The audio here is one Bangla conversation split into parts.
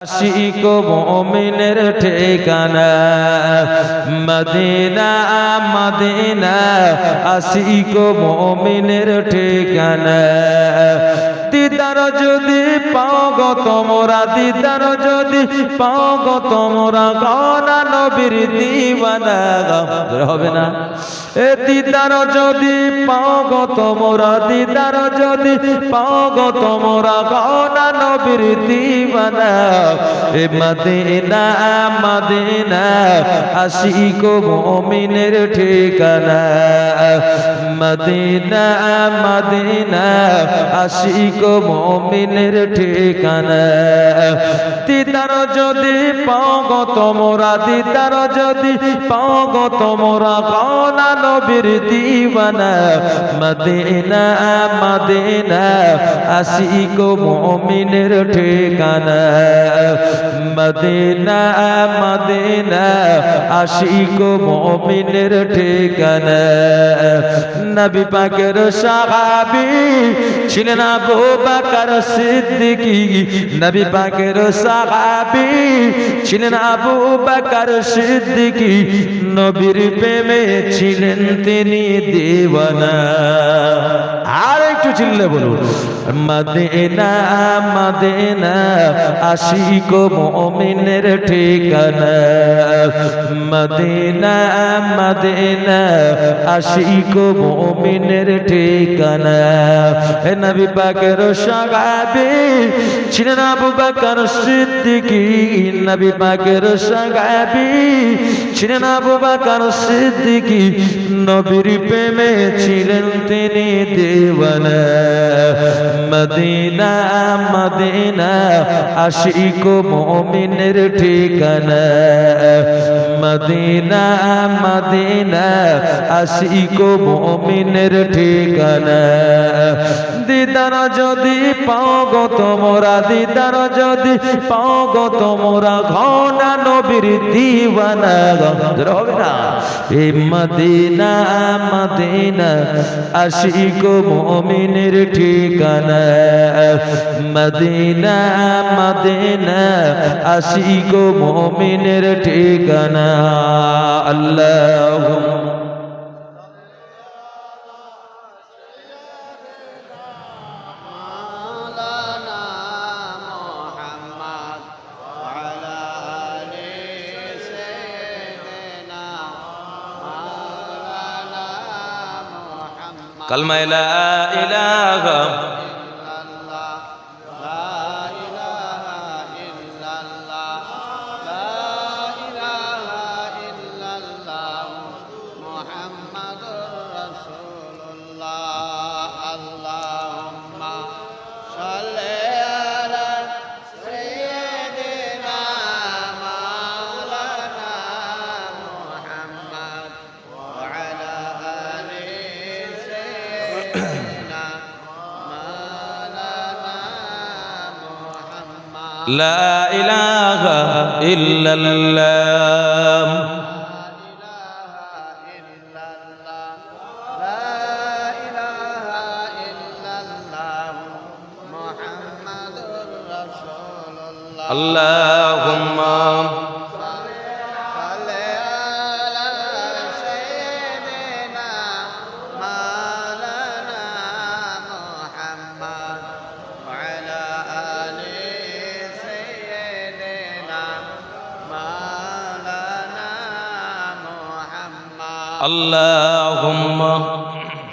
আশিক মুমিনের ঠিকানা মদিনা মদিনা আশিক মুমিনের ঠিকানা দিদার যদি পাও গো তোমরা দিদার যদি পাও গো তোমরা গানা নবীর দিওয়ানা হবে না এ দিদার যদি পাও গো তোমরা দিদার যদি পাও গো তোমরা গানা নবীর দিওয়ানা এ মদিনা মদিনা আশিক মুমিনের ঠিকানা মদিনা মদিনা আশিক মুমিনের ঠিকানা দিদার যদি পাও গো তোমরা দিদার যদি পাও গো তোমরা গানা নবীর দিওয়ানা মদিনা মদিনা আশিক মুমিনের ঠিকানা মদিনা মদিনা আশিক মুমিনের ঠিকানা নবী পাকের সাহাবী ছিলেন আবু বকর সিদ্দিকী নবী পাকের সাহাবী ছিলেন আবু বকর সিদ্দিকী নবীর প্রেমে ছিলেন তিনি দিওয়ানা আর একটু চিল্লে বলুন মদিনা মদিনা আশিক মুমিনের ঠিকানা মদিনা মদিনা আশিক মুমিনের ঠিকানা হে নবী পাকের সাহাবী ছিলেন আবু বকর সিদ্দিকী নবী পাকের সাহাবী ছিলেন আবু বকর সিদ্দিকী নবীর প্রেমে ছিলেন তিনি দিওয়ানা মদিনা মদিনা আশিক মুমিনের ঠিকানা মদিনা মদিনা আশিক মুমিনের ঠিকানা দিদার যদি পাও গো তোমরা দিদার যদি পাও গো তোমরা ঘনা নবীর দিওয়ানা হবে না এই মদিনা মদিনা আশিক মুমিনের ঠিকানা মদিনা মদিনা আশিক মুমিনের ঠিকানা আল্লাহুম্মা कलमा ला इलाहा لا إله إلا الله اللهم اللهم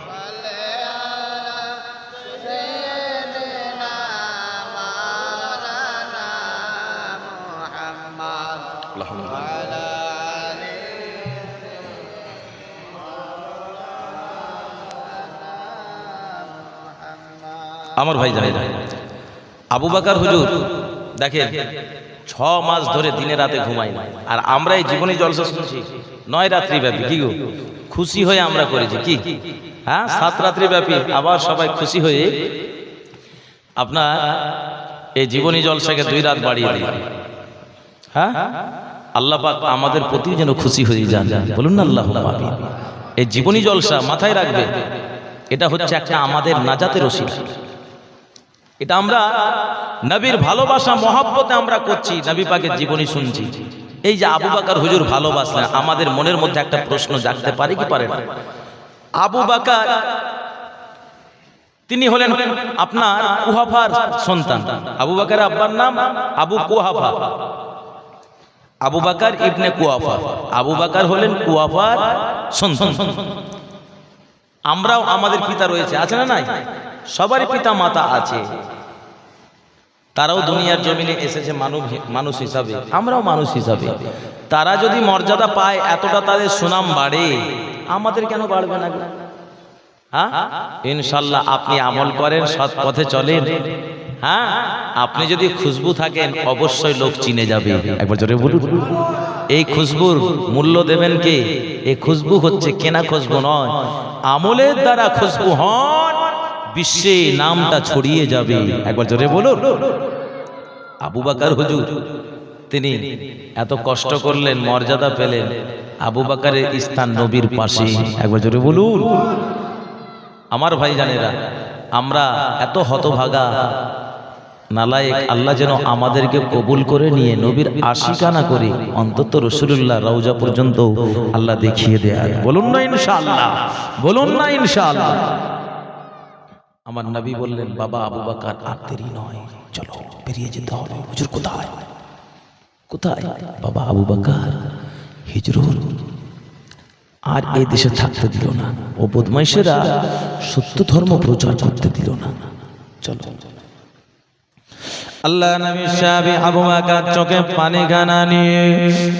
صل على سيدنا مولانا محمد وعلى آله আমার ভাই জানেন আবু বকর হুজুর দেখেন 6 মাস ধরে দিনে রাতে ঘুমাই না আর আমরা এই জীবনী জলসা শুনছি 9 রাত্রি ব্যাপী কি গো খুশি হয়ে আমরা করেছি কি হ্যাঁ 7 রাত্রি ব্যাপী আবার সবাই খুশি হয়ে আপনার এই জীবনী জলসাকে 2 রাত বাড়িয়ে দিই হ্যাঁ আল্লাহ পাক আমাদের প্রতি যেন খুশি হয়ে যান বলুন না আল্লাহুম্মা আমিন এই জীবনী জলসা মাথায় রাখবে এটা হচ্ছে একটা আমাদের নাজাতের ওসিলা এটা আমরা নবীর ভালোবাসা মহব্বতে আমরা করছি, নবী পাকের জীবনী শুনছি। এই যে আবু বকর হুজুর ভালোবাসলেন, আমাদের মনের মধ্যে একটা প্রশ্ন জাগতে পারে কি পারে না? আবু বকর তিনি হলেন আপনার কুহাফার সন্তান। আবু বকরের আব্বার নাম আবু কুহাফা, আবু বকর ইবনে কুহাফা। আবু বকর হলেন কুহাফার সন্তান। আমরাও আমাদের পিতা রয়েছে, আছে না নাই? সবারই পিতা মাতা আছে, তারাও দুনিয়ার জমিনে এসেছে মানুষ হিসাবে, আমরাও মানুষ হিসাবে। তারা যদি মর্যাদা পায়, এতটা তাদের সুনাম বাড়ে, আমাদের কেন বাড়বে না? হ্যাঁ, ইনশাল্লাহ আপনি আমল করেন, সৎ পথে চলেন, হ্যাঁ, আপনি যদি খুশবু থাকেন অবশ্যই লোক চিনে যাবে। একবার জোরে বলুন, এই খুশবুর মূল্য দেবেন কে? এই খুশবু হচ্ছে কেনা খুশবু নয়, আমলের দ্বারা খুশবু হন, বিশ্বে নামটা ছড়িয়ে যাবে। একবার জোরে বলুন। আবু বকর হুজুর তিনি এত কষ্ট করলেন, মর্যাদা পেলেন, আবু বকরের স্থান নবীর পাশে। একবার জোরে বলুন। আমার ভাই জানেরা, আমরা এত হতভাগা নালায়েক, আল্লাহ যেন আমাদেরকে কবুল করে নিয়ে নবীর আশিকানা করে অন্তত রাসূলুল্লাহ রওজা পর্যন্ত আল্লাহ দেখিয়ে দেয়। বলুন না ইনশাআল্লাহ, বলুন না ইনশাআল্লাহ। আমার নবী বললেন, বাবা আবু বকর আর দেরি নয়, চলো বেরিয়ে যেতে হবে। হুজুর কোথায়? কোথায়? বাবা আবু বকর হিজরত আর এই দেশে থাকতে দিল না, ও বদমাইশেরা সত্য ধর্ম প্রচার করতে দিল না, চলো। আল্লাহ নবী সাহাবী আবু বকর চোখে পানি গানা নিয়ে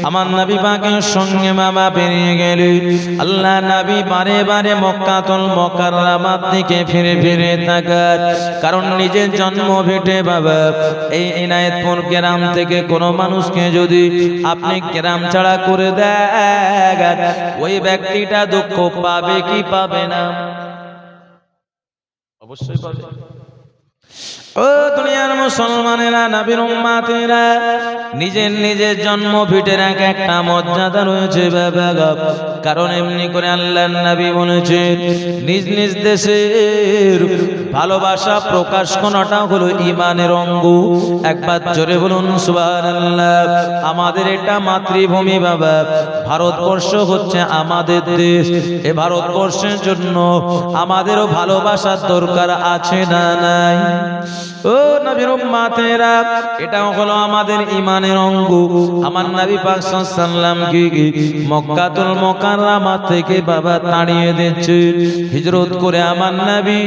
আমার নবী পাকের সঙ্গে মামা বেরিয়ে গেলেন। আল্লাহ নবী বারে বারে মক্কাতুল মুকাররমার দিকে ফিরে ফিরে তাকান, কারণ নিজের জন্ম ভিটে বাবা এই ইনায়েতপুর গ্রাম থেকে কোনো মানুষকে যদি আপনি গ্রাম ছাড়া করে দেন, ওই ব্যক্তিটা দুঃখ পাবে কি পাবে না? অবশ্যই পাবে। ও দুনিয়ার মুসলমানেরা, নবীর উম্মতেরা, নিজের নিজের জন্ম ভিটের একটা মর্যাদা রয়েছে বাবা। কারণ এমনি করে আল্লাহর নবী বলেছেন, নিজ নিজ দেশের ভালোবাসা প্রকাশ করাটা হলো ঈমানের অঙ্গ। একবার জোরে বলুন সুবহানাল্লাহ। আমাদের এটা মাতৃভূমি বাবা, ভারতবর্ষ হচ্ছে আমাদের দেশ। এই ভারতবর্ষের জন্য আমাদেরও ভালোবাসার দরকার আছে না নাই? ও নবীর উম্মতেরা, এটাও হলো আমাদের ঈমানের অঙ্গ। আমার নবী পাক সাল্লাল্লাহু আলাইহি ওয়াসাল্লাম কি মক্কাতুল মুকাররমা থেকে বাবা তাড়িয়ে দিচ্ছে, হিজরত করে আমার নবী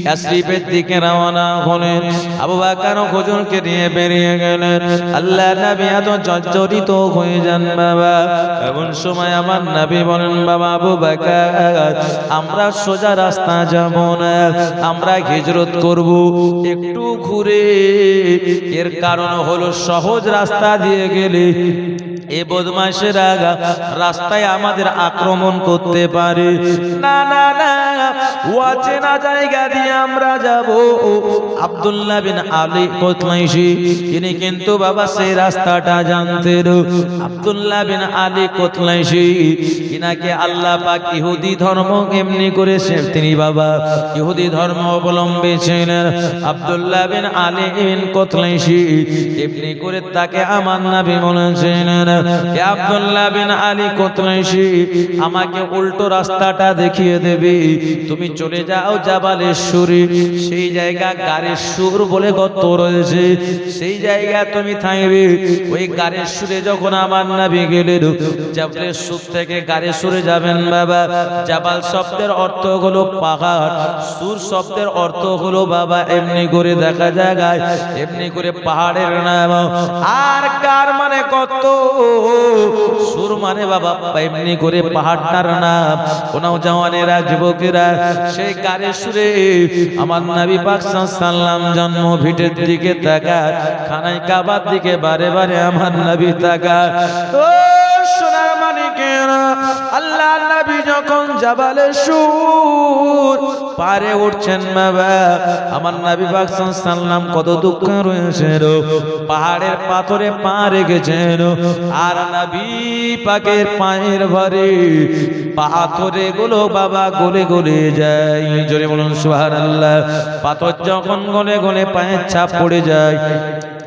ইয়াসরিবের দিকে রওনা হলেন। আবু বকর হুজুরকে নিয়ে বেরিয়ে গেলেন। আল্লাহ নবী এত জর্জরিত হয়ে যান বাবা। এমন সময় আমার নবী বলেন, বাবা আবু বকর, আমরা সোজা রাস্তা যাব না, আমরা হিজরত করব একটু ঘুরে। এর কারণ হলো সহজ রাস্তা দিয়ে গেলে এ বদমাশেরা রাস্তায় আমাদের আক্রমণ করতে পারে। না না না, অচেনা জায়গা দিয়ে আমরা যাব। আব্দুল্লাহ বিন আলী কোতলাইশি তিনি কিন্তু বাবা সেই রাস্তাটা জানতেন। আব্দুল্লাহ বিন আলী কোতলাইশি ইনাকে আল্লাহ পাক ইহুদি ধর্ম এমনি করেছে, তিনি বাবা ইহুদি ধর্ম অবলম্বী ছিলেন। আব্দুল্লাহ বিন আলী বিন কোতলাইশি এমনি করে তাকে আমার নবী বলেছিলেন, হে আব্দুল্লাহ বিন আলী কোতলাইশি, আমাকে উল্টো রাস্তাটা দেখিয়ে দেবে। তুমি চলে যাও জাবালের সুরি, সেই জায়গা গারের সুর বলে গর্ত রয়েছে, সেই জায়গা তুমি থাকবে। ওই গারের সুরে যখন আমার নবী গেলেন, জাবালের সুর থেকে গারের সুরে যাবেন বাবা। জাবাল শব্দের অর্থ হলো পাহাড়, সুর শব্দের অর্থ হলো বাবা এমনি করে দেখা যায়, এমনি করে পাহাড়ের নাম। আর কার মানে কত, সুর মানে বাবা এমনি করে পাহাড়টার নাম। কোন জওয়ানেরা, যুবকেরা সেই গারের সুরে আমার নবী পাক সাল্লাল্লাহু আলাইহি ওয়াসাল্লাম জন্ম ভিটের দিকে তাকায়, খানায় কাবার দিকে বারে বারে আমার নবী তাকায়। ও সোনার মানিক উম্মাতেরা, আল্লাহ নবী যখন জাবালে সুর পারে উঠছেন বাবা, আমার নবী পাক সাল্লাল্লাহু আলাইহি সাল্লাম কত দুঃখ রয়েছেন, পাহাড়ের পাথরে পা রেখেছেন, আর নবী পাকের পায়ের ভারে পাথরে গুলো বাবা গলে গলে যায়। জোরে বলুন সুবহানাল্লাহ। পাথর যখন গলে গলে পায়ের ছাপ পড়ে যায়,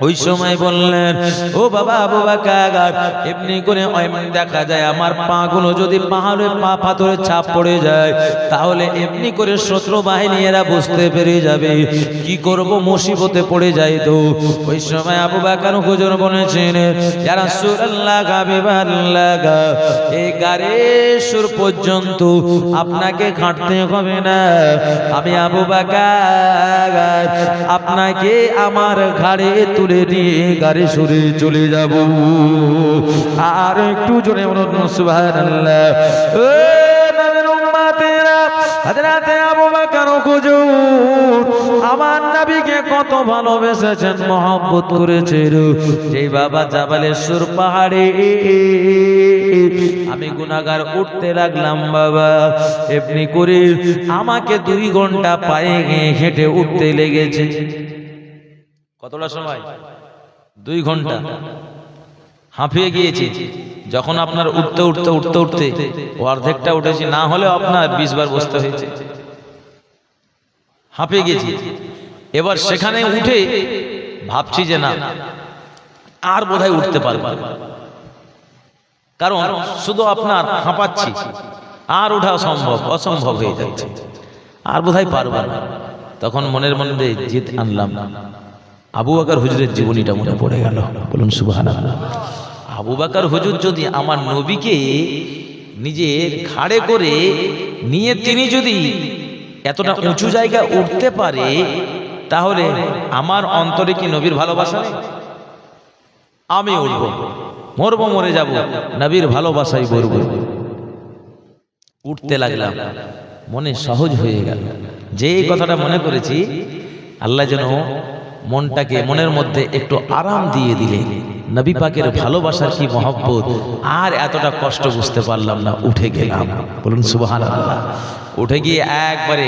ওই সময় বললেন, ও বাবা আবু বকর, এমনি করে দেখা যায় আমার পা গুলো যদি পাহাড়ে পাথরের ছাপ পড়ে যায়, তাহলে এমনি করে শত্রু বাহিনী এরা বুঝতে পেরে যাবে, কি করব, মুসিবতে পড়ে যায়। তো ওই সময় আবু বকর হুজুর বলেছেন, ইয়া রাসূলুল্লাহ, হাবিবাল্লাহ, এই গারে সুর পর্যন্ত আপনাকে ঘাঁটতে হবে না, আমি আবু বকর আপনাকে আমার ঘাড়ে তুলে দিয়ে গাড়ি সুরে চলে যাব। আর একটু জোরে বলুন সুবহানাল্লাহ। ও নবীর উম্মতেরা, হযরত আবু বকর হুজুর আমার নবীকে কত ভালোবেসেছেন, মহব্বত করেছেন। যেই বাবা জাবালে সুর পাহাড়ে আমি গুনাহগার উঠতে লাগলাম বাবা, এমনি করে আমাকে 2 ঘন্টা পায়ে হেঁটে উঠতে লেগেছে। কতটা সময়? 2 ঘন্টা। হাঁপিয়ে গিয়েছি। যখন আপনার উঠতে উঠতে উঠতে উঠতে অর্ধেকটা উঠেছি, না হলেও আপনার 20 বার বসতে হয়েছে। হাঁপিয়ে গেছি। এবার সেখানে উঠে ভাবছি যে না, আর বোধহয় উঠতে পারবো, কারণ শুধু আপনার হাঁপাচ্ছি, আর ওঠা অসম্ভব হয়ে যাচ্ছে, আর বোধহয় পারবো না। তখন মনের মধ্যে জিদ আনলাম, আবু বকর হুজুরের জীবনীটা মনে পড়ে গেল। বলুন সুবহানাল্লাহ। আবু বকর হুজুর যদি আমার নবীকে নিজের ঘাড়ে করে নিয়ে তিনি যদি এতটা উঁচু জায়গা উঠতে পারে, তাহলে আমার অন্তরে কি নবীর ভালোবাসা নেই? আমি উঠব, মরবো, মরে যাব, নবীর ভালোবাসাই বলব। উঠতে লাগলাম, মনে সহজ হয়ে গেল। যে কথাটা মনে করেছি, আল্লাহ যেন মনটাকে, মনের মধ্যে একটু আরাম দিয়ে দিলে। নবী পাকের ভালোবাসার কি মহব্বত, আর এতটা কষ্ট বুঝতে পারলাম না, উঠে গেলাম। বলুন সুবহানাল্লাহ। উঠে গিয়ে একবারে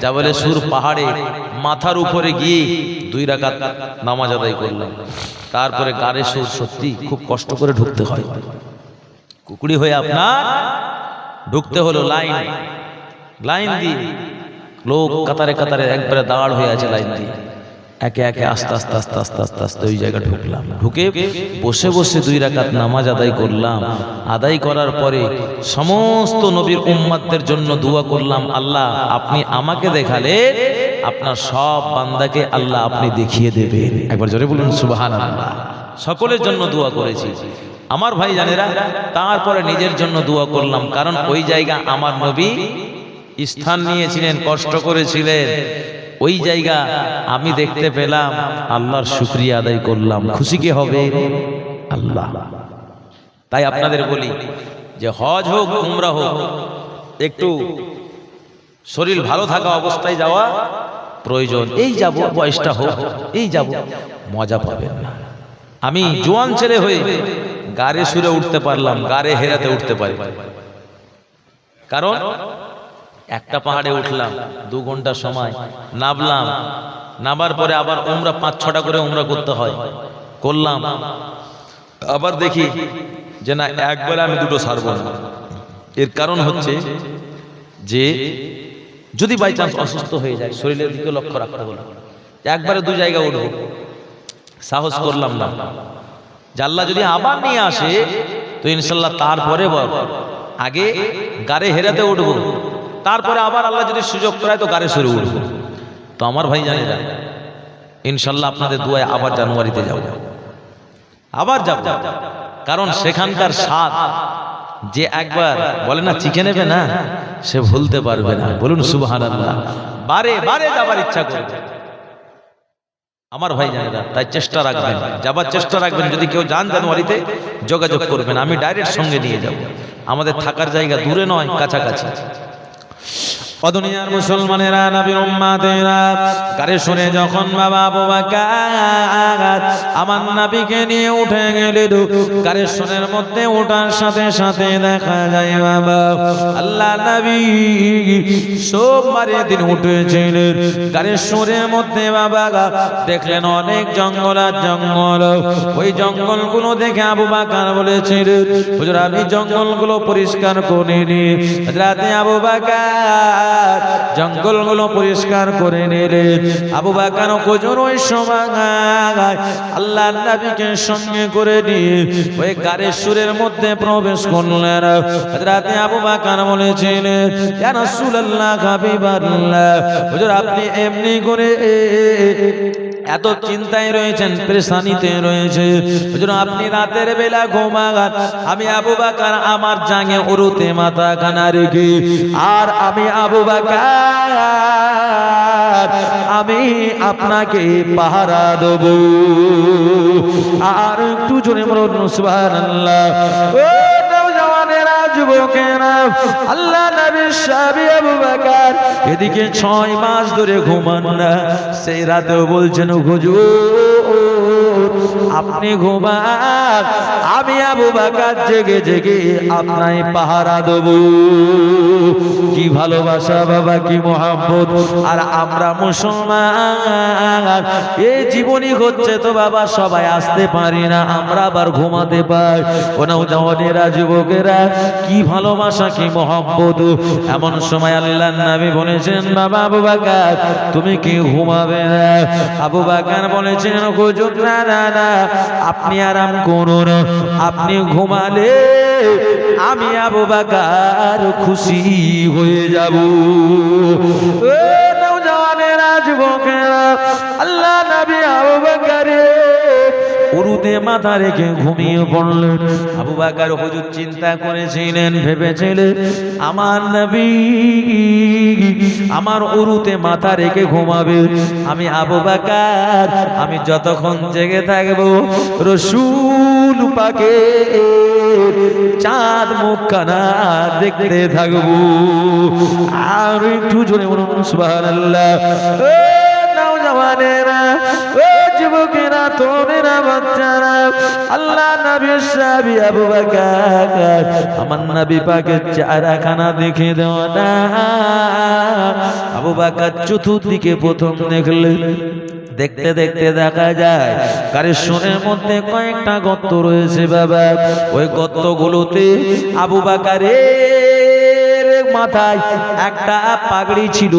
জাবালে সুর পাহাড়ে মাথার উপরে গিয়ে 2 রাকাত নামাজ আদায় করলাম। তারপরে গারে সুর সত্যি খুব কষ্ট করে ঢুকতে হয়, কুকুরি হয়ে আপনার ঢুকতে হলো। লাইন দিয়ে লোক কাতারে কাতারে একবারে দাঁড় হয়ে আছে লাইন দিয়ে, একে একে আস্তে আস্তে আস্তে আস্তে আস্তে আস্তে ওই জায়গা ঢুকলাম। ঢুকে বসে বসে 2 রাকাত নামাজ আদায় করলাম। আদায় করার পরে সমস্ত নবীর উম্মতদের জন্য দোয়া করলাম, আল্লাহ আপনি আমাকে দেখালে আপনার সব বান্দাকে আল্লাহ আপনি দেখিয়ে দেবেন। একবার জোরে বলুন সুবহানাল্লাহ। সকলের জন্য দোয়া করেছি আমার ভাই জানেরা। তারপরে নিজের জন্য দোয়া করলাম, কারণ ওই জায়গা আমার নবী স্থান নিয়েছিলেন, কষ্ট করেছিলেন। ওই জায়গা আমি দেখতে পেলাম, আল্লাহর শুকরিয়া আদায় করলাম। খুশি কে হবে? আল্লাহ। তাই আপনাদের বলি যে হজ হোক উমরা হোক, একটু শরীর ভালো থাকা অবস্থায় যাওয়া প্রয়োজন। এই যাব, বয়সটা হোক, এই যাব, মজা পাবেন না। আমি জোয়ান ছেলে হয়ে গাড়ে সুরে উঠতে পারলাম, গাড়ে হেরাতে উঠতে পারি, কারণ একটা পাহাড়ে উঠলাম, 2 ঘন্টা সময়, নামলাম, নামার পরে আবার উমরা 5-6টা করে উমরা করতে হয়, করলাম। আবার দেখি যে না, একবারে আমি 2টো ছাড়বো না। এর কারণ হচ্ছে যে যদি বাই চান্স অসুস্থ হয়ে যায়, শরীরের দিকে লক্ষ্য রাখতে হলো, একবারে 2 জায়গা উঠবো, সাহস করলাম না। আল্লাহ যদি আবার নিয়ে আসে তো ইনশাল্লাহ তারপরে আগে গাড়ে হেরাতে উঠবো, তারপরে আবার আল্লাহ যদি সুযোগ করায় তো গাড়ি শুরু উঠবো। তো আমার ভাই জানেরা, ইনশাল্লাহ আপনাদের দোয়ায় আবার জানুয়ারিতে যাব, আবার যাব, কারণ সেখানকার স্বাদ যে একবার বলে না চিকে নেবে না, সে ভুলতে পারবে না। বলুন সুবহানাল্লাহ। বারে বারে যাবার ইচ্ছা করবে আমার ভাই জানেরা। তাই চেষ্টা রাখবেন, যাবার চেষ্টা রাখবেন। যদি কেউ যান জানুয়ারিতে যোগাযোগ করবেন, আমি ডাইরেক্ট সঙ্গে নিয়ে যাব। আমাদের থাকার জায়গা দূরে নয়, কাছাকাছি। দুনিয়ার মুসলমানেরা, নবীর উম্মতেরা, গাড়ি শুনে যখন বাবা আবু বকর আমার নবীকে নিয়ে উঠে গেলেন। কারেশনের মধ্যে ওঠার সাথে সাথে দেখা যায় বাবা আল্লাহ নবী সোমবারের দিন উঠেছিলেন। কারেশ্বরের মধ্যে বাবা দেখলেন অনেক জঙ্গল আর জঙ্গল। ওই জঙ্গলগুলো দেখে আবু বকর বলেছিলেন হুজুর আমি জঙ্গলগুলো পরিষ্কার করে নি। হযরতে আবু বকর জঙ্গলগুলো পরিষ্কার করে নিলেন। আবু বকর হুজুর ওই সময় আল্লাহর নবীকে সঙ্গে করে নিয়ে ওই কারেশ্বরের মধ্যে প্রবেশ করলেন। হযরতে আবু বকর বলেছিলেন ইয়া রাসূলুল্লাহ হাবিবাল্লাহ হুজুর আপনি এমনি করে এত চিন্তায় রয়েছেন, পেরেশানিতে রয়েছে হুজুর আপনি রাতের বেলা ঘুমান। আমি আবু বকর আমার জাঙ্গে উরুতে মাথা খানা রেখে আর আমি আবু বকর আমি আপনাকে পাহারা দেব। আর একটু জোরে বলুন সুবহানাল্লাহ। ও নওজওয়ানেরা যুবকেরা আল্লাহ নবীর সাহাবী আবু বকর এদিকে 6 মাস ধরে ঘুমান না। সেই রাতেও বলছেন হুজুর আপনি ঘুমান আমি আবু বকর জেগে জেগে আপনাই পাহারা দেব। কি ভালোবাসা বাবা, কি মহব্বত। আর আমরা মুসলমান এই জীবনই হচ্ছে তো বাবা সবাই আসতে পারি না, আমরা আবার ঘুমাতে পাই। ও নওজওয়ানেরা যুবকেরা কি ভালোবাসা, কি মহব্বত। এমন সময় আল্লাহর নবী বলেছেন বাবা আবু বকর তুমি কি ঘুমাবে না? আবু বকর বলেছেন হুজুর না না না আপনি আরাম করুন, আপনি ঘুমালে আমি আবু বকর খুশি হয়ে যাব। ও নওজওয়ানেরা যুবকেরা আল্লাহ নবী আবু বকরের উরুতে মাথা রেখে ঘুমিয়ে পড়লেন। আবু বকর হুজুর চিন্তা করেছিলেন, ভেবেছিলেন আমার নবী আমার উরুতে মাথা রেখে ঘুমাবে, আমি আবু বকর আমি যতক্ষণ জেগে থাকবো রাসূল পাকের চাঁদ মুখখানা দেখতে থাকবো। আর একটু জোরে বলুন সুবহানাল্লাহ। ও নওজওয়ানেরা, ও যুবকেরা, তোমরা বাচ্চারা আল্লাহ নবীর সাহাবী আবু বকর আমার নবী পাকের চেহারাখানা দেখে দাও না। আবু বকর চতুর্দিকে প্রথম দেখলেন। দেখতে দেখতে দেখা যায় কারেশ্বরের মধ্যে কয়েকটা গর্ত রয়েছে বাবা। ওই গর্তগুলোতে আবু বকরের মাথায় একটা পাগড়ি ছিল।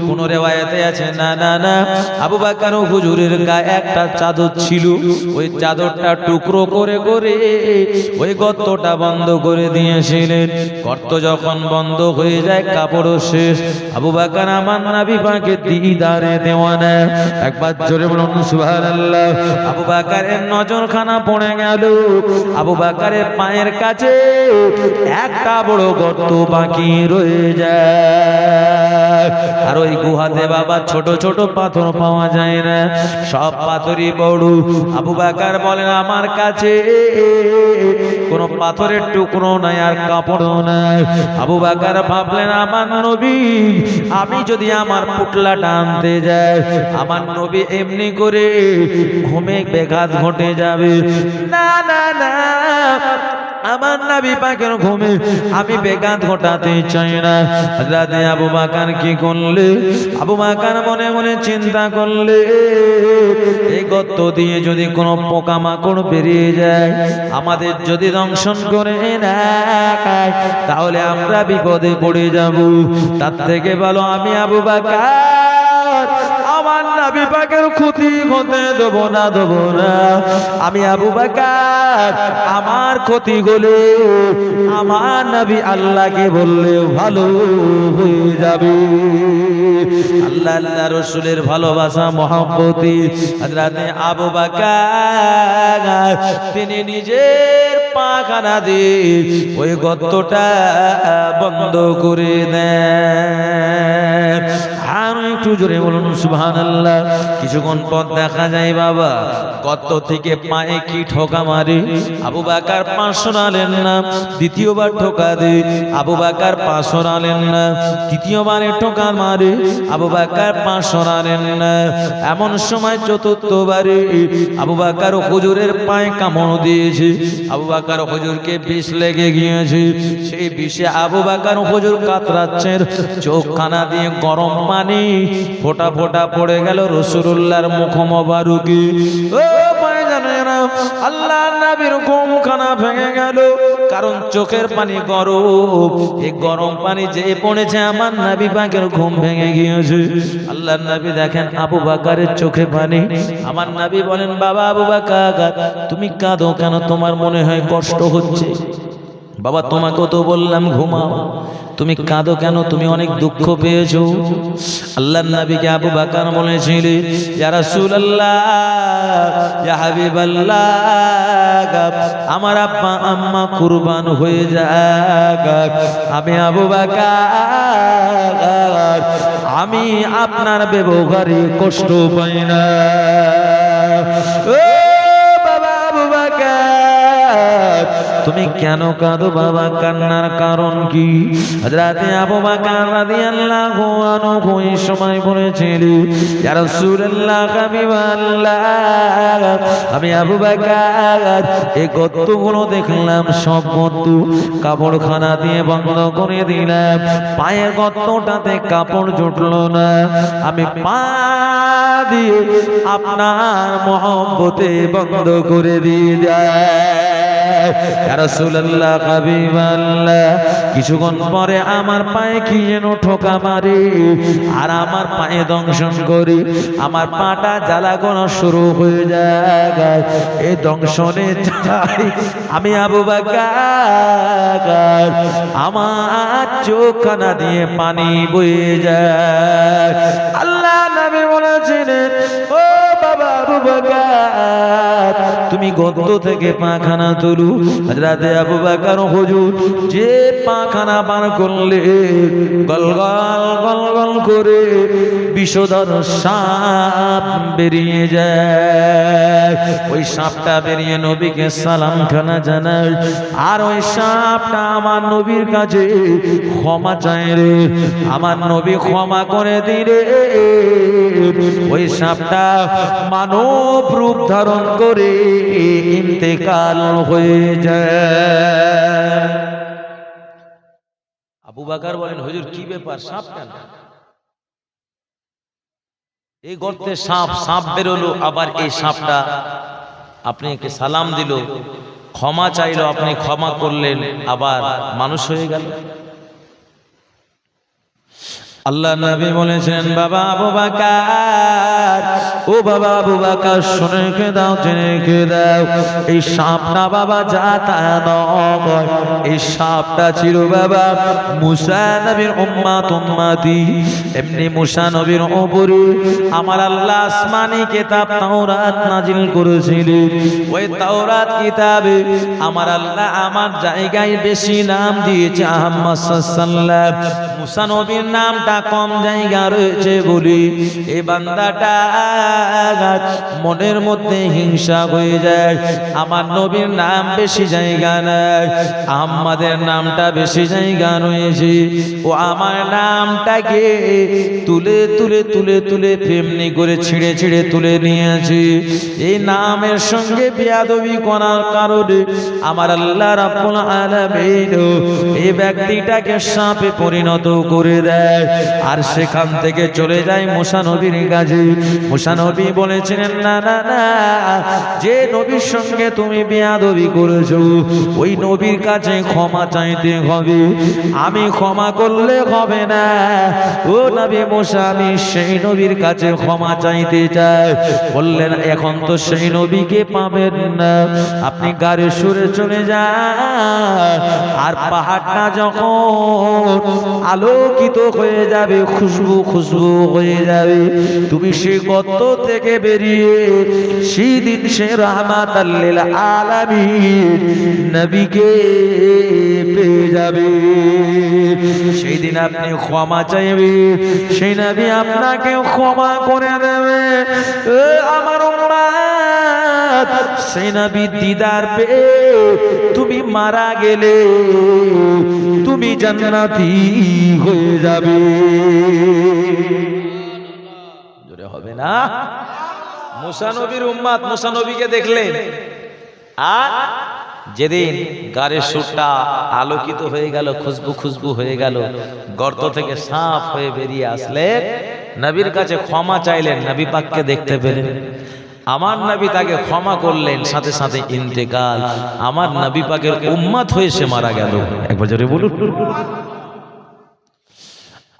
কোন রিওয়ায়াতে আছে না না না আবু বকর হুজুরের গায়ে একটা চাদর ছিল। ওই চাদরটা টুকরো করে করে ওই গর্তটা বন্ধ করে দিয়েছিলেন। গর্ত যখন বন্ধ হয়ে যায় কাপড়ও শেষ। আবু বকর আমার নবী পাকের দিদারে দেওয়ানা। একবার জোরে বলুন সুবহানাল্লাহ। আবু বকরের নজরখানা পড়ে গেল আবু বকরের পায়ের কাছে একটা বড় গর্ত বাকি রয়ে যায়। আর ওই গুহাতে বাবা ছোট ছোট পাথর পাওয়া যায় না, সব পাথরই বড়। আবু বকর বলেন আমার কাছে কোনো পাথরের টুকরো নাই আর কাপড়ও নাই। আবু বকর ভাবলেন আমার নবী আমি যদি আমার পুটলাটা আনতে যাই আমার নবী এমনি করে ঘুমে ব্যাঘাত ঘটে যাবে। না না না আমার নবী পাকের ঘুমে আমি ব্যাঘাত ঘটাতে চাই না। হযরতে আবু বকর কি করলে? আবু বকর মনে মনে চিন্তা করলে এই গর্ত দিয়ে যদি কোনো পোকামাকড় বেরিয়ে যায়, আমাদের যদি দংশন করে না খায়, তাহলে আমরা বিপদে পড়ে যাব। তার থেকে ভালো আমি আবু বকর আমার নবী পাকের ক্ষতি হতে দেব না, দেব না। আমি আবু বকর আমার ক্ষতি হলে আমার নবী আল্লাহকে বললে ভালো হয়ে যাবে। আল্লাহ আল্লাহ রাসূলের ভালোবাসা মহব্বতে হযরতে আবু বকর তিনি নিজের পাখানা দিয়ে ওই গর্তটা বন্ধ করে দেন। আর একটু জোরে বলুন সুবহানাল্লাহ। কিছুক্ষণ পর দেখা যায় বাবা গর্ত থেকে পায়ে কি ঠোকা মারে, আবু বকর পা সরালেন না, দ্বিতীয়বার ঠোকা দেয়, আবু বকর পা সরালেন না, তৃতীয়বারে ঠোকা মারে, আবু বকর পা সরালেন না। এমন সময় চতুর্থবারে আবু বকর হুজুরের পায়ে কামড় দিয়েছে, আবু বকর হুজুরকে বিষ লেগে গিয়েছে। সেই বিষে আবু বকর হুজুর কাতরাচ্ছেন, চোখখানা দিয়ে গরম পানি ফোঁটা ফোঁটা পড়ে গেল রাসূলুল্লাহর মুখ মোবারকে। ও ভাইজানেরা, আল্লাহর নবীর ঘুমখানা ভেঙে গেল, কারণ চোখের পানি গরম। এই গরম পানি যে পড়েছে আমার নবী পাকের ঘুম ভেঙে গিয়েছে। আল্লাহর নবী দেখেন আবু বকরের চোখে পানি। আমার নবী বলেন, বাবা আবু বকর তুমি কাঁদো কেন? তোমার মনে হয় কষ্ট হচ্ছে? বাবা তোমাকেও তো বললাম ঘুমাও, তুমি কাঁদো কেন? তুমি অনেক দুঃখ পেয়েছো। আল্লাহর নবীকে আবু বকর বলেছিলেন, ইয়া রাসূলুল্লাহ, ইয়া হাবিবাল্লাহ, আমার আব্বা আম্মা কুরবান হয়ে যাক, আমি আবু বকর আমি আপনার ব্যবহারে কষ্ট পাই না। ও বাবা আবু বকর তুমি কেন কাঁদো বাবা? কান্নার কারণ কি? হযরতে আবু বকর রাদিয়াল্লাহু আনহু এই সময় বলেছিলেন, ইয়া রাসূলুল্লাহ, হাবিবাল্লাহ, আমি আবু বকর এই গর্তগুলো দেখলাম, সব গর্ত কাপড়খানা দিয়ে বন্ধ করে দিলাম, পায়ের গর্তটাতে কাপড় জুটলো না, আমি পা দিয়ে আপনার মহব্বতে বন্ধ করে দিয়ে যায়। ইয়া রাসূলুল্লাহ, হাবিবাল্লাহ, কিছুক্ষণ পরে আমার পায়ে কি যেন ঠোকা মারে আর আমার পায়ে দংশন করে আমার পাটা জ্বালা করা শুরু হয়ে যায়। এই দংশনে আমি আবু বকর আমার চোখখানা দিয়ে পানি বয়ে যায়। আল্লাহ নবী বলেছিলেন, ও বাবা আবু বকর তুমি গর্ত থেকে পাখানা তুলু। হযরতে আবু বকর হুজুর যে পাখানা বার করলে গলগল গলগল করে বিষধর সাপ বেরিয়ে যায়। ওই সাপটা বেরিয়ে নবীকে সালাম খানা জানায়, আর ওই সাপটা আমার নবীর কাছে ক্ষমা চায় রে, আমার নবী ক্ষমা করে দিলে ওই সাপটা মানব রূপ ধারণ করে ইন্তেকাল হয়ে যায়। আবু বকর বলেন, হুজুর কি ব্যাপার, সাপ কেন? এই গর্তে সাপ বেরোলো, আবার এই সাপটা আপনাকে সালাম দিল, ক্ষমা চাইলো, আপনি ক্ষমা করলেন, আবার মানুষ হয়ে গেল। আল্লাহ নবী বলেছেন, বাবা আবু বকর, ও বাবা আবু বকর শুনে রেখে দাও, জেনে রেখে দাও, এই সাপটা বাবা যা তা নয়, এই সাপটা ছিল বাবা মুসা নবীর উম্মতি। এমনি মুসা নবীর উপরে আমার আল্লাহ আসমানি কিতাব তাওরাত নাজিল করেছিলেন। ওই তাওরাত কিতাবে আমার আল্লাহ আমার জায়গায় বেশি নাম দিয়েছে আহমদ সাল্লাল্লাহু। মুসা নবীর নামটা কম জায়গা রয়েছে বলি এই বান্দাটা মনের মধ্যে হিংসা হয়ে যায়, আমার নবীর নাম বেশি জায়গা নাই, আহমদের নামটা বেশি জায়গা রয়েছে, ও আমার নামটাকে তুলে তুলে তুলে তুলে ফেমনি করে ছিঁড়ে ছিঁড়ে তুলে নিয়েছে। এই নামের সঙ্গে বেয়াদবি করার কারণে আমার আল্লাহ রাব্বুল আলামিন এই ব্যক্তিটাকে সাপে পরিণত করে দেয়, আর সেখান থেকে চলে যায় মুসা নবীর কাছে। মুসা নবী বলেছিলেন, না না না, যে নবীর সঙ্গে তুমি বেয়াদবি করেছো ওই নবীর কাছে ক্ষমা চাইতে হবে, আমি ক্ষমা করলে হবে না। ও নবী মুসা, আমি সেই নবীর কাছে ক্ষমা চাইতে চাই। বললেন, এখন তো সেই নবীকে পাবেন না, আপনি গাড়ি সুরে চলে যান, আর পাহাড়টা যখন আলোকিত হয়ে যাবে, খুশবু খুশবু হয়ে যাবে, তুমি সেই গর্ত থেকে বেরিয়ে সেদিন সে রাহমাতাল লিল আলামিন নবীকে পেয়ে যাবে। সেই দিন আপনি ক্ষমা চাইবে, সেই নবী আপনাকে ক্ষমা করে দেবে। আমার উম্মত, সেই নবী দিদার পেয়ে তুমি মারা গেলে তুমি জান্নাতি হয়ে যাবে। জোরে হবে না? মুসা নবীর উম্মত মুসা নবীকে দেখলেন, আর যেদিন গায়ের সুরটা আলোকিত হয়ে গেল, খুশবু খুশবু হয়ে গেল, গর্ত থেকে সাপ হয়ে বেরিয়ে আসলেন, নবীর কাছে ক্ষমা চাইলেন, নবী পাককে দেখতে পেলেন। আমার নবী তাকে ক্ষমা করলেন, সাথে সাথে ইন্তেকাল। আমার নবী পাকের উম্মত হয়ে সে মারা গেল। একবার জোরে বলুন।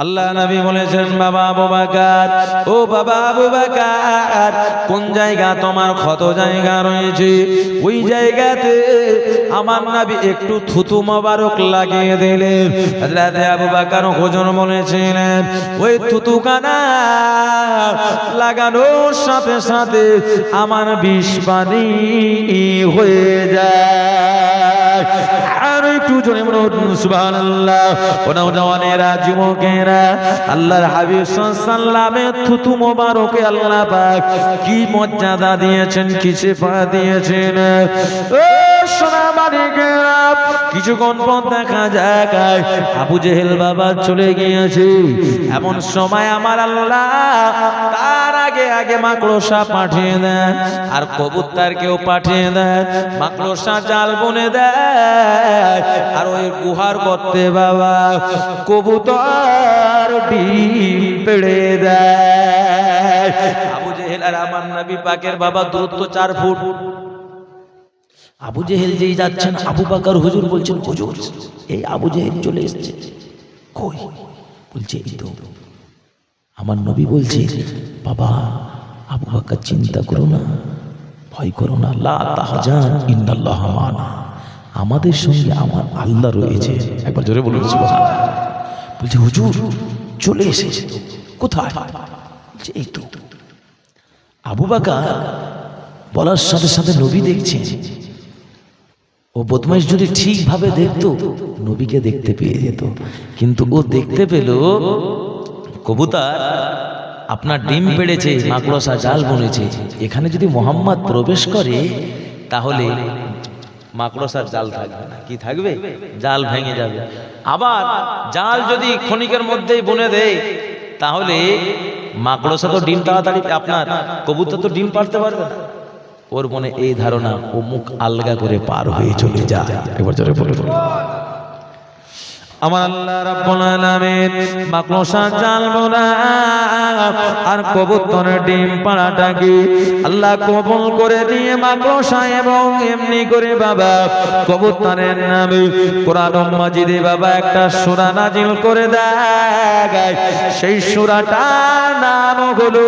আল্লাহ নবী বলেছেন, বাবা আবু বকর, ও বাবা আবু বকর, কোন জায়গা তোমার ক্ষত জায়গা রয়েছে, ওই জায়গাতে আমার নবী একটু থুতু মোবারক লাগিয়ে দিলেন। হযরত আবু বকর হুজুর বলেছিলেন, ওই থুতুখানা লাগানোর সাথে সাথে আমার বিষ পানি হয়ে যায়। আর একটু জোরে বলুন সুবহানাল্লাহ। ও নওজওয়ানেরা, যুবকেরা, আল্লাহর হাবিব সাল্লাল্লাহু আলাইহি ওয়াসাল্লামের থুতু মোবারকে আল্লাহ পাক কি মর্যাদা দিয়েছেন, কি সেবা দিয়েছেন। ও সোনা মানিকেরা, কিছুক্ষণ পর দেখা যায় আবু জেহেল বাবা চলে গিয়েছে। এমন সময় আমার আল্লাহ তার আগে আগে মাকড়সা পাঠিয়ে দেন, আর কবুতরকেও পাঠিয়ে দেন। মাকড়সা জাল বুনে দেয়, আর ওই গুহার গর্তে বাবা কবুতর ডিম পেড়ে দেয়। আবু জেহেল আর আমার নবী পাকের বাবা দূরত্ব 4 ফুট। আবু জেহেল যেই যাচ্ছেন, আবু বকর হুজুর বলছেন, হুজুর এই আবু জেহেল চলে এসেছে। কই? বলছে এই তো। আমার নবী বলছে, বাবা আবু বকর চিন্তা করো না, ভয় করো না, লা তাহজান ইন্নাল্লাহ মা'ানা, আমাদের সঙ্গে আমার আল্লাহ রয়েছে। একবার জোরে বলুন সুবহানাল্লাহ। বলছে হুজুর চলে এসেছে। কোথায়? বলছে এই তো। আবু বকর বলার সাথে সাথে নবী দেখছে। ও বদমাইশ যদি ঠিকভাবে দেখতো নবীকে দেখতে পেয়ে যেত, কিন্তু ও দেখতে পেল কবুতর আপনার ডিম পেড়েছে, মাকড়সা জাল বুনেছে। এখানে যদি মোহাম্মদ প্রবেশ করে তাহলে মাকড়সার জাল থাকবে না। কি থাকবে? জাল ভেঙে যাবে। আবার জাল যদি ক্ষণিকের মধ্যেই বুনে দেয় তাহলে মাকড়সা তো ডিম তাড়াতাড়ি, আপনার কবুতর তো ডিম পাড়তে পারবে না। ওর মনে এই ধারণা, ও মুখ আলগা করে পার হয়ে চলে যায়। একবার জোরে বলুন। আমার আল্লাহ রাব্বুল আলামিন মাকড়সা জাল বোনা আর কবুতরের ডিম পাড়াটাকে আল্লাহ কবুল করে দিয়ে মাকড়সা এবং এমনি করে বাবা কবুতরের নামে কোরআন মাজিদে বাবা একটা সূরা নাজিল করে দেয়। সেই সূরাটার নাম হলো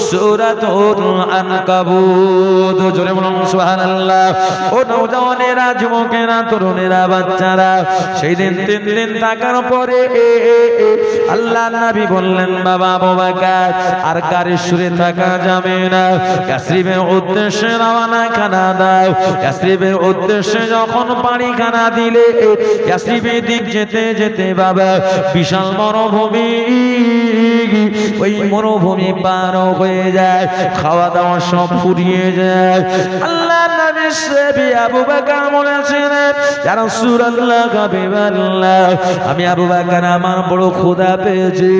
সূরাতুল আনকাবুত। জোরে বলুন সুবহানাল্লাহ। ও নওজওয়ানেরা, যুবকেরা, তরুণেরা, বাচ্চারা, সেই দিন 3 দিন থাকার পরে আল্লাহ নবী বললেন, বাবা আবু বকর আর গাড়ির সুরে থাকা যাবে না, ইয়াসরিবের উদ্দেশ্যে রওনা খানা দাও। ইয়াসরিবের উদ্দেশ্যে যখন পাড়ি খানা দিলে ইয়াসরিবের দিক যেতে যেতে বাবা বিশাল মরুভূমি, ওই মরুভূমি পার হয়ে যায়, খাওয়া দাওয়া সব ফুরিয়ে যায়। আল্লাহ নবী সাহাবী আবু বকর বলেছেন, ইয়া রাসূলুল্লাহ, হাবিবাল্লাহ, আমি আবু বকর আমার বড় ক্ষুধা পেয়েছে।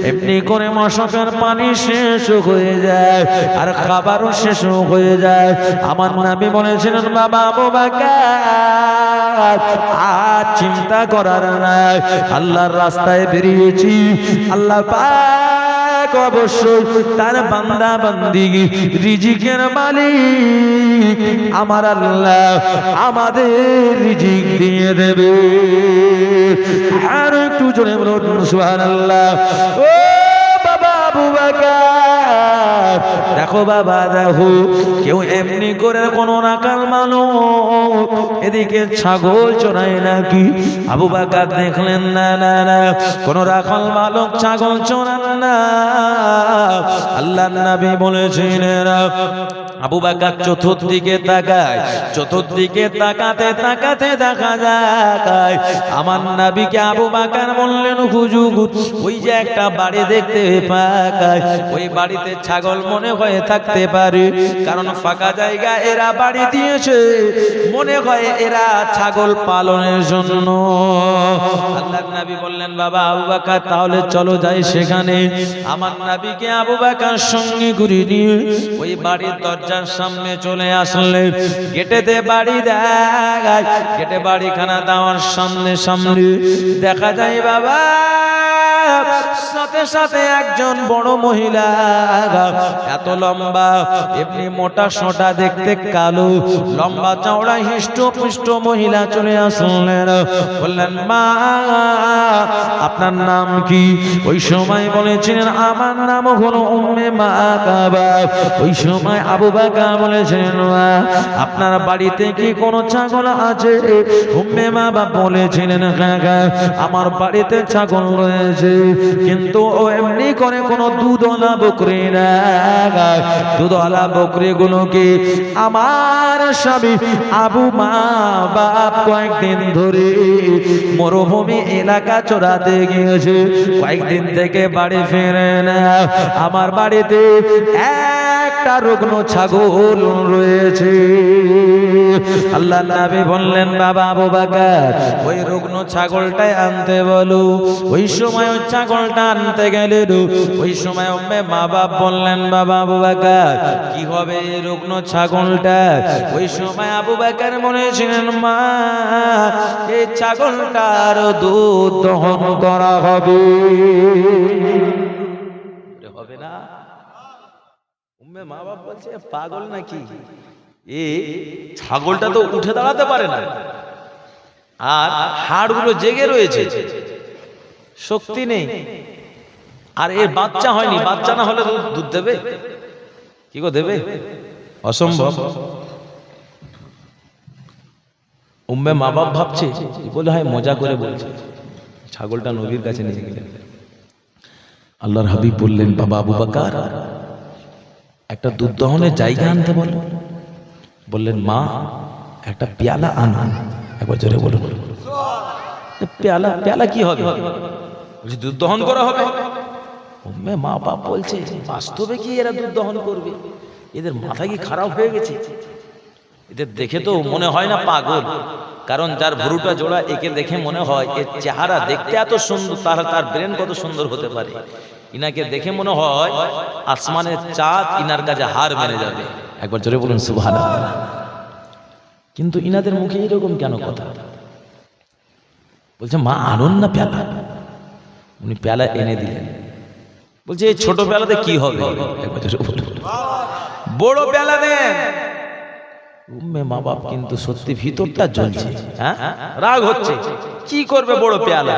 এমনি করে মশকের পানি শেষ হয়ে যায় আর খাবারও শেষ হয়ে যায়। আমার নবী বলেছিলেন, বাবা আবু বকর আর চিন্তা করার নাই, আল্লাহর রাস্তায় বেরিয়েছি, আল্লাহ পাক অবশ্যই তার বান্দা বান্দিগি রিজিকের মালিক আমার আল্লাহ আমাদের রিজিক দিয়ে দেবে। আর একটু জোরে বলুন সুবহানাল্লাহ। ও বাবা আবু বকর, দেখো বাবা দেখো, কেউ এমনি করে কোনো রাখাল মানুষ এদিকে ছাগল চড়ায় নাকি? আবু বকর দেখলেন না না না, কোন রাখাল মালিক ছাগল চড়ান না। আল্লাহর নবী বলেছেন আবু বকর চতুর্দিকে তাকায়, চতুর্দিকে তাকাতে তাকাতে দেখা যায় আমার নবীকে আবু বকর বললেন হুজুর ওই যে একটা বাড়ি দেখতে পাই, ওই বাড়িতে ছাগল মনে হয়ে থাকতে পারে, কারণ ফাঁকা জায়গা এরা বাড়ি দিয়েছে, মনে হয় এরা ছাগল পালনের জন্য। আল্লাহর নবী বললেন বাবা আবু বকর তাহলে চলো যাই সেখানে। আমার নবীকে আবু বকর সঙ্গে ঘুরিয়ে নিয়ে ওই বাড়ির দরজার সামনে চলে আসলেন। গেটেতে বাড়ি দেখায়, গেটে বাড়িখানা দেওয়ার সামনে সামনে দেখা যায় বাবা সাথে সাথে একজন বড় মহিলা, এত লম্বা, এমনি মোটা সোটা দেখতে কালো, লম্বা চওড়া হিষ্টপুষ্ট মহিলা চলে আসলেন। বললেন মা আপনার নাম কি? ওই সময় বলেছিলেন আমার নাম হলো উম্মে মাকাবা। ওই সময় আবু বকর বলেছিলেন মা আপনার বাড়িতে কি কোনো ছাগল আছে? উম্মে মাকাবা বলেছিলেন হ্যাঁ আমার বাড়িতে ছাগল রয়েছে, কিন্তু ও এমনি করে কোনো দুধওয়ালা বকরি না, দুধওয়ালা বকরি গুলোকে আমার স্বামী আবু মা বাপ কয়েকদিন ধরে মরুভূমি এলাকা চড়াতে গিয়েছে, কয়েকদিন থেকে বাড়ি ফিরে না। আমার বাড়িতে একটা রুগ্ন ছাগল রয়েছে। আল্লাহর নবী বললেন বাবা আবু বকর ওই রুগ্ন ছাগলটাই আনতে বলো। ওই সময় ওই ছাগলটা আনতে গেলেন, ওই সময় উম্মে মা বাপ বললেন বাবা আবু বকর কি হবে এই রুগ্ন ছাগলটা? ওই সময় আবু বকর বলেছিলেন মা এই ছাগলটার দুধ দহন করা হবে। হবে না? উম্মে মা বাপ বলছে পাগল নাকি, এ ছাগলটা তো উঠে দাঁড়াতে পারে না, আর হাড়গুলো জেগে রয়েছে, শক্তি নেই, আর এর বাচ্চা হয়নি, বাচ্চা না হলে দুধ দেবে কি গো, দেবে? অসম্ভব। উম্মে মা বাপ ভাবছে বলে হয় মজা করে বলছে, ছাগলটা নবীর কাছে নিয়ে গেলেন। আল্লাহর হাবিব বললেন বাবা আবু বকর একটা দুধ দহনের জায়গা আনতে বলো। বললেন মা একটা পেয়ালা আনো। একবার জোরে বলুন পেয়ালা। পেয়ালা কি হবে? বলছে দুধ দহন করা হবে। উম্মে মা বাপ বলছে বাস্তবে কি এরা দুধ দহন করবে? এদের মাথা কি খারাপ হয়ে গেছে? এদের দেখে তো মনে হয় না পাগল, কারণ যার ভুরুটা জোড়া একে দেখে মনে হয় এর চেহারা দেখতে এত সুন্দর, তার ব্রেন কত সুন্দর হতে পারে। ইনাকে দেখে মনে হয় আসমানের চাঁদ ইনার কাছে হার মেনে যাবে। একবার জোরে বলুন সুবহানাল্লাহ। কিন্তু ইনাদের মুখে এরকম কেন কথা? বলছে মা আনুন না পেয়ালা। উনি পেয়ালা এনে দিলেন। বলছে এই ছোট পেয়ালাতে কি হবে? একবার জোরে বলুন বড় পেয়ালা দেন। উম্মে মা বাপ কিন্তু সত্যি ভিতরটা জ্বলছে, হ্যাঁ রাগ হচ্ছে, কি করবে বড় পেয়ালা?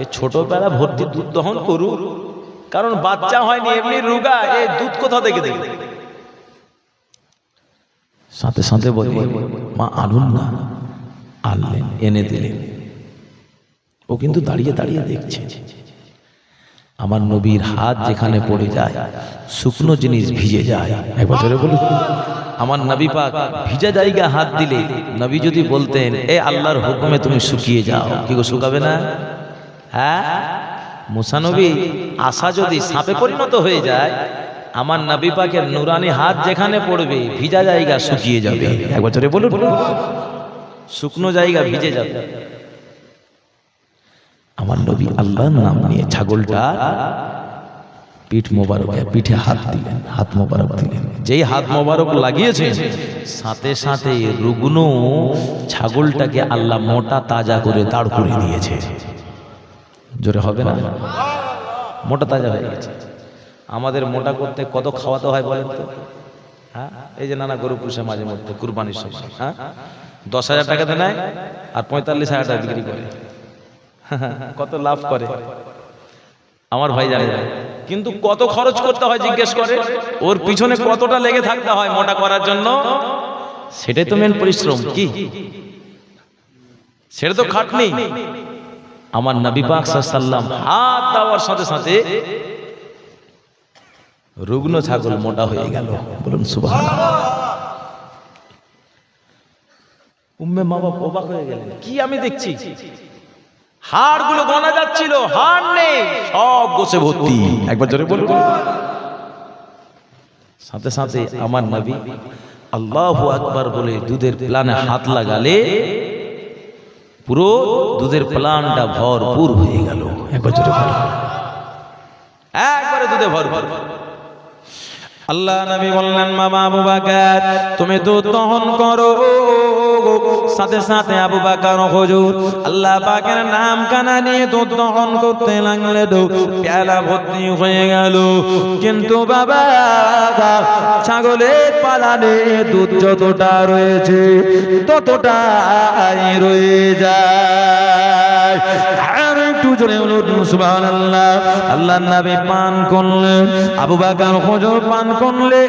এই ছোট পেয়ালা ভর্তি দুধ দহন করুন, কারণ বাচ্চা হয়নি, এমনি রোগা, এই দুধ কোথা থেকে দেবে? সাথে সাথে বলে মা আনুন না। আনলেন, এনে দিলেন। ও কিন্তু দাঁড়িয়ে দাঁড়িয়ে দেখছে। আমার নবীর হাত যেখানে পড়ে যায় শুকনো জিনিস ভিজে যায়। একবার জোরে বলুন আমার নবী পাক ভিজা জায়গা হাত দিলে নবী যদি বলতেন এ আল্লাহর হুকুমে তুমি শুকিয়ে যাও, কি গো শুকাবে না? হ্যাঁ, মুসা নবী আশা যদি সাপে পরিণত হয়ে যায়, আমার নবী পাকের নুরানি হাত যেখানে পড়বে ভিজা জায়গা শুকিয়ে যাবে। একবার জোরে বলুন শুকনো জায়গা ভিজে যাবে। আমার নবী আল্লাহর নাম নিয়ে ছাগলটা পিঠ মোবারকে পিঠে হাত দিলেন, হাত মোবারক দিলেন। যেই হাত মোবারক লাগিয়েছেন সাথে সাথে রুগ্ন ছাগলটাকে আল্লাহ মোটা তাজা করে দাঁড় করে দিয়েছে। জোরে হবে না? মোটা তাজা হয়ে গেছে। আমাদের মোটা করতে কত খাওয়াতে হয় বলেন তো? হ্যাঁ, এই যে নানা গরু পুষে মাঝে মধ্যে কুরবানির সময়, হ্যাঁ 10,000 টাকাতে নেয় আর 45,000 টাকা বিক্রি করে, কত লাভ করে। আমার ভাই জানে না, কিন্তু কত খরচ করতে হয় জিজ্ঞেস করে, ওর পিছনে কতটা লেগে থাকতে হয় মোটা করার জন্য, সেটাই তো মেন পরিশ্রম। কি সেটা তো খাটনি। আমার নবী পাক সাল্লাল্লাহু আলাইহি ওয়াসাল্লাম হাত দেওয়ার সাথে সাথে রুগ্ন ছাগল মোটা হয়ে গেল। বলুন সুবহানাল্লাহ। উম্মে মা বাবা অবাক হয়ে গেলেন, কি আমি দেখছি? হাড়গুলো গোনা যাচ্ছিল, হাড় নেই, সব গোছে ভর্তি। একবার জোরে বলুন। সাথে সাথে আমার নবী আল্লাহু আকবার বলে দুধের প্লানে হাত লাগালে পুরো দুধের প্লানটা ভরপুর হয়ে গেল। একবার জোরে বলুন। একবারে দুধে ভরপুর। আল্লাহ নবী বললেন, বাবা আবু বকর তুমি দুধ দহন করো। সাথে সাথে আবু বকর হুজুর আল্লাহ পাকের নাম কানা নিয়ে দুধ দহন করতে লাগলেন। পেয়ালা ভর্তি হয়ে গেল, কিন্তু বাবা ছাগলের পালানে দুধ যতটা রয়েছে ততটাই রয়ে যায়। আর একটু জোরে বলুন সুবহানাল্লাহ। আল্লাহর নবী পান করলেন, আবু বকর হুজুর পান করলে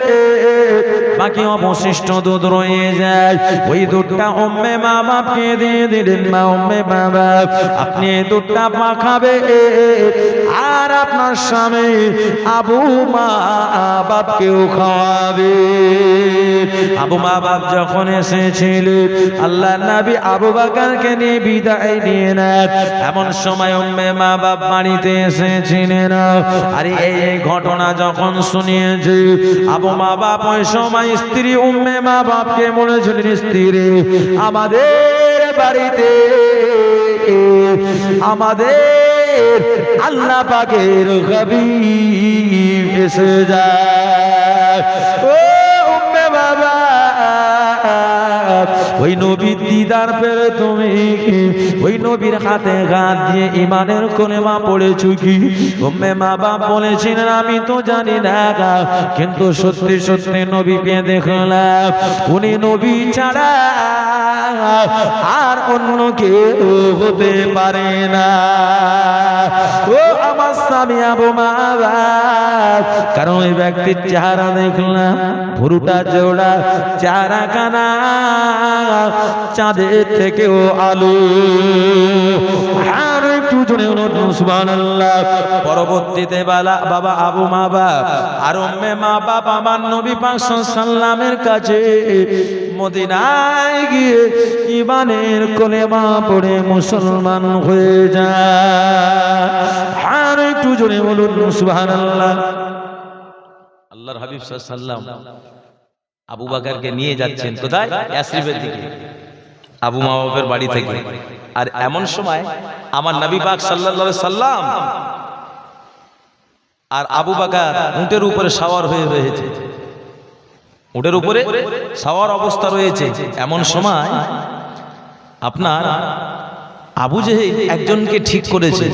বাকি অবশিষ্ট দুধ রয়ে যায়। ওই দুধটা উম্মে মা বাপকে দিয়ে দিলেন। মা উম্মে বাবা আপনি এই দুধটা খাবে, আর আপনার স্বামী আবু মা বাপকেও খাওয়াবে। আবু মা বাপ যখন এসেছিলেন, আল্লাহ নবী আবু বকরকে নিয়ে বিদায় নিয়ে নেন। এমন সময় উম্মে মা বাপ বাড়িতে এসেছিলেন। আরে এই ঘটনা যখন শুনিয়েছে, আবু মা বাপ ওই সময় স্ত্রী উম্মে মা বাপকে বলেছিলেন, স্ত্রী আমাদের বাড়িতে আমাদের আল্লাহ পাকের হাবিব এসে যায়। ও উম্মে বাবা ওই নবীর দিদার পেলে তুমি ওই নবীর হাতে হাত দিয়ে ইমানের কলেমা পড়েছো কি? উম্মে মা বাপ বলেছিলেন আমি তো জানি না, কিন্তু সত্যি সত্যি নবীকে দেখলাম, উনি নবী ছাড়া আর অন্য কেউ হতে পারে না। ও আমার স্বামী আবু মা বাপ, কারণ ওই ব্যক্তির চেহারা দেখলাম, ভুরুটা জোড়া, চেহারা কানা চাঁদের থেকেও আলো। আর একটু জোরে বলুন সুবহানাল্লাহ। পরবর্তীতে বাবা আবু মা বাপ আর উম্মে মা বাপ আমার নবী পাক সাল্লাল্লাহু আলাইহি ওয়াসাল্লামের কাছে মদিনায় গিয়ে ঈমানের কলেমা পড়ে মুসলমান হয়ে যায়। আর একটু জোরে বলুন সুবহানাল্লাহ। আল্লাহর হাবিব সাল্লাল্লাহু আলাইহি ওয়াসাল্লাম আবু বকরকে নিয়ে যাচ্ছেন কোথায়? ইয়াসরিবের দিকে, আবু মা বাপের বাড়ি থেকে। আর এমন সময় আমার নবী পাক সাল্লাল্লাহু আলাইহি সাল্লাম আর আবু বকর উটের উপরে সওয়ার হয়ে রয়েছে, উটের উপরে সওয়ার অবস্থা রয়েছে। এমন সময় আপনার আবু জেহেল একজনকে ঠিক করেছে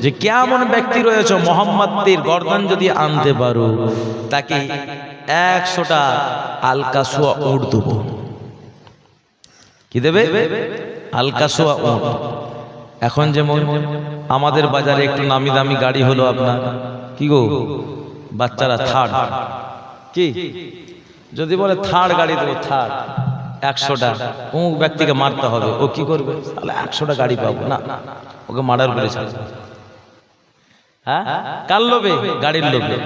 যে কেমন ব্যক্তি রয়েছে, মুহাম্মাদের গর্দান যদি আনতে পারো তাকে 100টা আলকাসুয়া উট দেব। কি দেবে? আলকাসুয়া উট। এখন যেমন আমাদের বাজারে একটু নামি দামি গাড়ি হলো আপনার, কি গো বাচ্চারা থার্ড, কি যদি বলে থার্ড গাড়ি দেবো, থার্ড 100টা, অমুক ব্যক্তিকে মারতে হবে, ও কি করবে? তাহলে 100টা গাড়ি পাবো না, ওকে মার্ডার করে ছাড়বে। হ্যাঁ, কার লোভে? গাড়ির লোভে।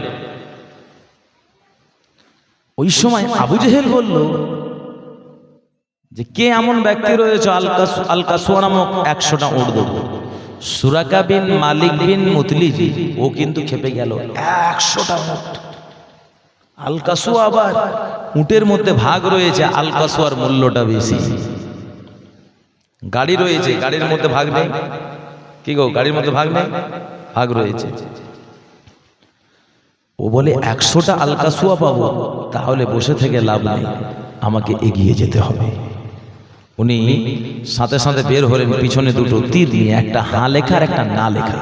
ওই সময় আবু জেহেল বলল যে কে এমন ব্যক্তি রয়েছে আলকাসুয়া নামক 100টা উট দেব। সুরাকা বিন মালিক বিন মুতলিজি ও কিন্তু খেপে গেল, 100টা উট। আলকাসুয়া আবার উটের মধ্যে ভাগ রয়েছে, আলকাসুয়ার মূল্যটা বেশি। গাড়ি রয়েছে, গাড়ির মধ্যে ভাগ নেই, কি গো গাড়ির মধ্যে ভাগ নেই, ভাগ রয়েছে। ও বলে 100টা আলকাসুয়া পাবো, তাহলে বসে থেকে লাভ নেই, আমাকে এগিয়ে যেতে হবে। উনি সাথে সাথে বের হলেন, পিছনে দুটো তীর নিয়ে, একটা হা লেখা আর একটা না লেখা,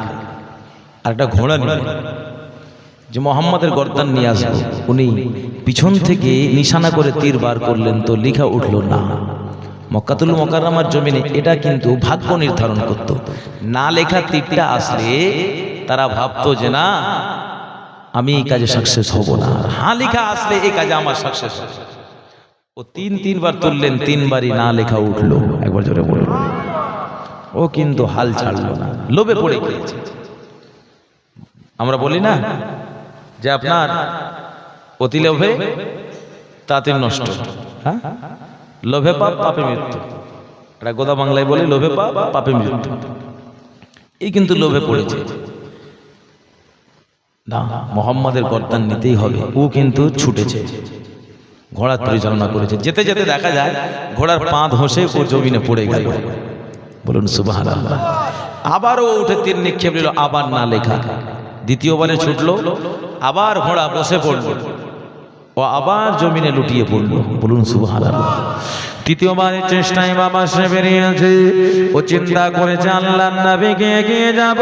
আর একটা ঘোড়া নিয়ে, যে মোহাম্মদের গর্দান নিয়ে আসবো। উনি পিছন থেকে নিশানা করে তীর বার করলেন, তো লেখা উঠল না। মক্কাতুল মুকাররমার জমিনে এটা কিন্তু ভাগ্য নির্ধারণ করত, না লেখা তীরটা আসলে তারা ভাবতো যে না আমি এই কাজে সাকসেস হব না, হ্যাঁ লেখা আসলে এই কাজে আমার সাকসেস হবে। ও তিনবার তুললেন, তিনবারই না লেখা উঠলো। একবার জোরে বলুন। ও কিন্তু হাল ছাড়লো না, লোভে পড়ে গিয়েছে। আমরা বলি না যে আপনার অতি লোভে তাতে নষ্ট, হ্যাঁ, লোভে পাপ পাপে মৃত্যু। এটা গোদা বাংলায় বলে লোভে পাপ পাপে মৃত্যু। এই কিন্তু লোভে পড়েছে, না মোহাম্মদের গর্দান নিতেই হবে। ও কিন্তু ছুটেছে, ঘোড়া পরিচালনা করেছে। যেতে যেতে দেখা যায় ঘোড়ার পা ধসে ও জমিনে পড়ে গেল। বলুন সুবহানাল্লাহ। আবারও উঠে তীর নিক্ষেপ নিল, আবার না লেখা। দ্বিতীয়বারে ছুটলো, আবার ঘোড়া বসে পড়লো, ও আবার জমিনে লুটিয়ে পড়লো। বলুন সুবহানাল্লাহ। তৃতীয়বারের চেষ্টায় বাবা সে বেরিয়েছে। ও চিন্তা করেছে আল্লাহর নবীকে এগিয়ে যাব।